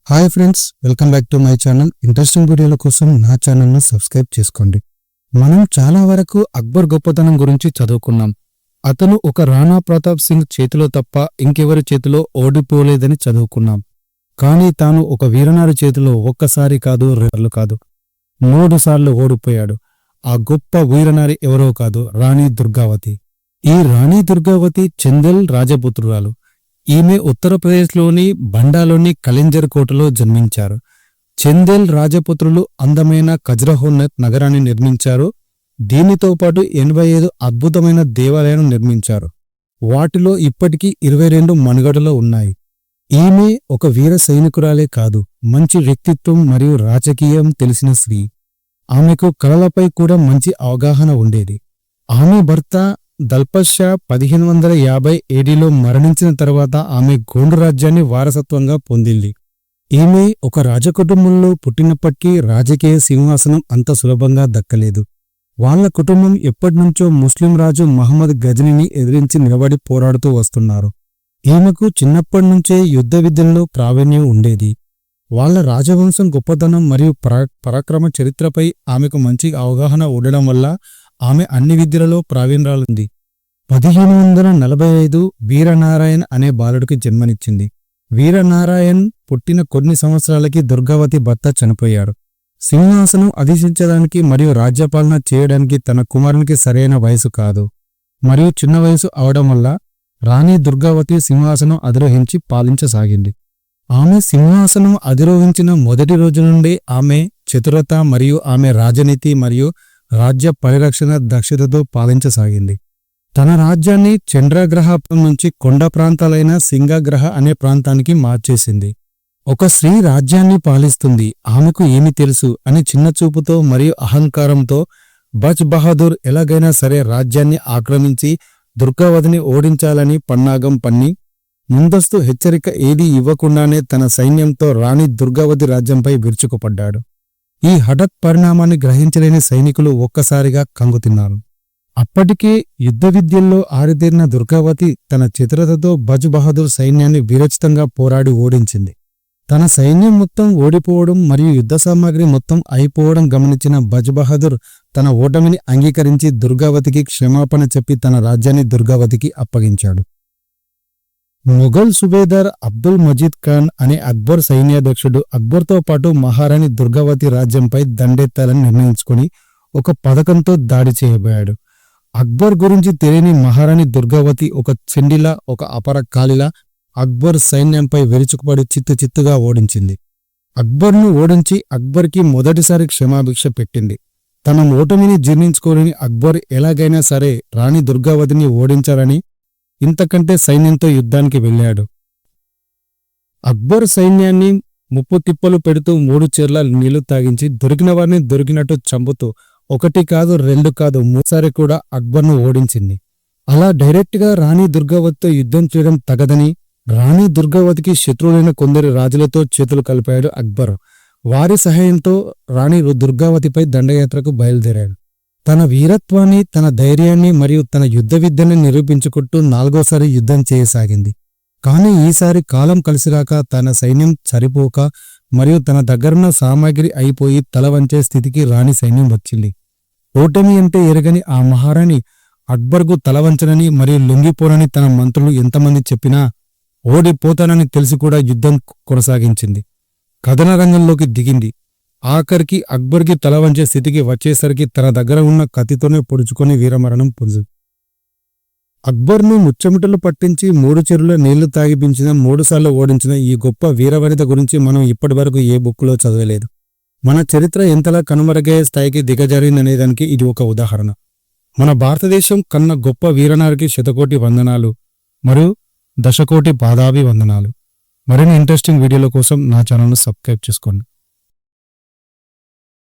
Hi friends, welcome back to my channel. Interesting వీడియోల కోసం నా ఛానల్ను సబ్స్క్రైబ్ చేసుకోండి. మనం చాలా వరకు అక్బర్ గొప్పతనం గురించి చదువుకున్నాం. అతను ఒక రాణా ప్రతాప్ సింగ్ చేతిలో తప్ప ఇంకెవరి చేతిలో ఓడిపోలేదని చదువుకున్నాం. కానీ తాను ఒక వీరనారి చేతిలో ఒక్కసారి కాదు, రెండు కాదు, 3 సార్లు ఓడిపోయాడు. ఆ గొప్ప వీరనారి ఎవరో కాదు, రాణి దుర్గావతి. ఈ రాణి దుర్గావతి చందేల్ రాజపుత్రురాలు. ఈమె ఉత్తరప్రదేశ్లోని బండాలోని కలింజర్ కోటలో జన్మించారు. చందేల్ రాజపుత్రులు అందమైన ఖజురహో నగరాన్ని నిర్మించారు. దీనితో పాటు 85 అద్భుతమైన దేవాలయాలను నిర్మించారు. వాటిలో ఇప్పటికీ 22 మనుగడలో ఉన్నాయి. ఈమె ఒక వీర సైనికురాలే కాదు, మంచి వ్యక్తిత్వం మరియు రాజకీయం తెలిసిన స్త్రీ. ఆమెకు కళలపై కూడా మంచి అవగాహన ఉండేది. ఆమె భర్త దల్పత్ షా 1550 ఏడీలో మరణించిన తర్వాత ఆమె గోండు రాజ్యాన్ని వారసత్వంగా పొందింది. ఈమె ఒక రాజకుటుంబంలో పుట్టినప్పటికీ రాజకీయ సింహాసనం అంత సులభంగా దక్కలేదు. వాళ్ల కుటుంబం ఎప్పటినుంచో ముస్లిం రాజు మహమ్మద్ గజనీని ఎదిరించి నిలబడి పోరాడుతూ వస్తున్నారు. ఈమెకు చిన్నప్పటినుంచే యుద్ధ విద్యల్లో ప్రావీణ్యం ఉండేది. వాళ్ల రాజవంశం గొప్పతనం మరియు పరాక్రమ చరిత్రపై ఆమెకు మంచి అవగాహన ఉండడం వల్ల ఆమె అన్ని విద్యలలో ప్రావీణ్యురాలుంది. 1545 వీరనారాయణ్ అనే బాలుడికి జన్మనిచ్చింది. వీరనారాయణ్ పుట్టిన కొన్ని సంవత్సరాలకి దుర్గావతి భర్త చనిపోయాడు. సింహాసనం అధిష్ఠించడానికి మరియు రాజ్యపాలన చేయడానికి తన కుమారునికి సరైన వయసు కాదు మరియు చిన్న వయసు అవడం వల్ల రాణి దుర్గావతి సింహాసనం అధిరోహించి పాలించసాగింది. ఆమె సింహాసనం అధిరోహించిన మొదటి రోజు నుండి ఆమె చతురత మరియు ఆమె రాజనీతి మరియు రాజ్య పరిరక్షణ దక్షతతో పాలించసాగింది. తన రాజ్యాన్ని చంద్రగ్రహం నుంచి కొండ ప్రాంతాలైన సింగగ్రహ అనే ప్రాంతానికి మార్చేసింది. ఒక స్త్రీ రాజ్యాన్ని పాలిస్తుంది, ఆమెకు ఏమి తెలుసు అని చిన్నచూపుతో మరియు అహంకారంతో బచ్ బహదూర్ ఎలాగైనా సరే రాజ్యాన్ని ఆక్రమించి దుర్గావతిని ఓడించాలని పన్నాగం పన్ని ముందస్తు హెచ్చరిక ఏదీ ఇవ్వకుండానే తన సైన్యంతో రాణి దుర్గావతి రాజ్యంపై విరుచుకుపడ్డాడు. ఈ హఠాత్ పరిణామాన్ని గ్రహించలేని సైనికులు ఒక్కసారిగా కంగుతిన్నారు. అప్పటికే యుద్ధ విద్యల్లో ఆరితేరిన దుర్గావతి తన చతురతతో బచ్ బహదూర్ సైన్యాన్ని వీరోచితంగా పోరాడి ఓడించింది. తన సైన్యం మొత్తం ఓడిపోవడం మరియు యుద్ధ సామాగ్రి మొత్తం అయిపోవడం గమనించిన బచ్ బహదూర్ తన ఓటమిని అంగీకరించి దుర్గావతికి క్షమాపణ చెప్పి తన రాజ్యాన్ని దుర్గావతికి అప్పగించాడు. మొఘల్ సుబేదార్ అబ్దుల్ మజీద్ ఖాన్ అనే అక్బర్ సైన్యాధ్యక్షుడు అక్బర్తో పాటు మహారాణి దుర్గావతి రాజ్యంపై దండెత్తాలని నిర్ణయించుకుని ఒక పథకంతో దాడి చేయబోయాడు. అక్బర్ గురించి తెలియని మహారాణి దుర్గావతి ఒక చెండిలా, ఒక అపరకాలిలా అక్బర్ సైన్యంపై విరుచుకుపడి చిత్తుగా ఓడించింది. అక్బర్ను ఓడించి అక్బర్కి మొదటిసారి క్షమాభిక్ష పెట్టింది. తన ఓటమిని జీర్ణించుకోలేని అక్బర్ ఎలాగైనా సరే రాణి దుర్గావతిని ఓడించాలని ఇంతకంటే సైన్యంతో యుద్ధానికి వెళ్ళాడు. అక్బర్ సైన్యాన్ని ముప్పు తిప్పలు పెడుతూ 3 చెర్ల నీళ్లు తాగించి దొరికిన వారిని దొరికినట్టు చంపుతూ 1 కాదు 2 కాదు 3 సారి కూడా అక్బర్ను ఓడించింది. అలా డైరెక్ట్గా రాణి దుర్గావతితో యుద్ధం చేయడం తగదని రాణి దుర్గావతికి శత్రువులైన కొందరి రాజులతో చేతులు కలిపాడు అక్బర్. వారి సహాయంతో రాణి దుర్గావతిపై దండయాత్రకు బయలుదేరాడు. తన వీరత్వాన్ని, తన ధైర్యాన్ని మరియు తన యుద్ధ విద్యని నిరూపించుకుంటూ 4వసారి యుద్ధం చేయసాగింది. కానీ ఈసారి కాలం కలిసిరాక తన సైన్యం సరిపోక మరియు తన దగ్గరున్న సామాగ్రి అయిపోయి తల వంచే స్థితికి రాణి సైన్యం వచ్చింది. ఓటమి అంటే ఎరగని ఆ మహారాణి అక్బర్కు తలవంచనని మరియు లొంగిపోనని తన మంత్రులు ఎంతమంది చెప్పినా ఓడిపోతానని తెలిసి కూడా యుద్ధం కొనసాగించింది. కథన రంగంలోకి దిగింది. ఆఖరికి అక్బర్కి తల వంచే స్థితికి వచ్చేసరికి తన దగ్గర ఉన్న కత్తితోనే పొడుచుకొని వీరమరణం పొందింది. అక్బర్ను ముచ్చమిటలు పట్టించి 3 చెరువుల నీళ్లు తాగిపించిన 3 సార్లు ఓడించిన ఈ గొప్ప వీరవనిత గురించి మనం ఇప్పటివరకు ఏ బుక్కులో చదవలేదు. మన చరిత్ర ఎంతలా కనుమరుగయ్యే స్థాయికి దిగజారిందనేదానికి ఇది ఒక ఉదాహరణ. మన భారతదేశం కన్న గొప్ప వీరనారికి శతకోటి వందనాలు మరియు దశకోటి పాదాభి వందనాలు. మరిన్ని ఇంట్రెస్టింగ్ వీడియోల కోసం నా ఛానల్ను సబ్స్క్రైబ్ చేసుకోండి.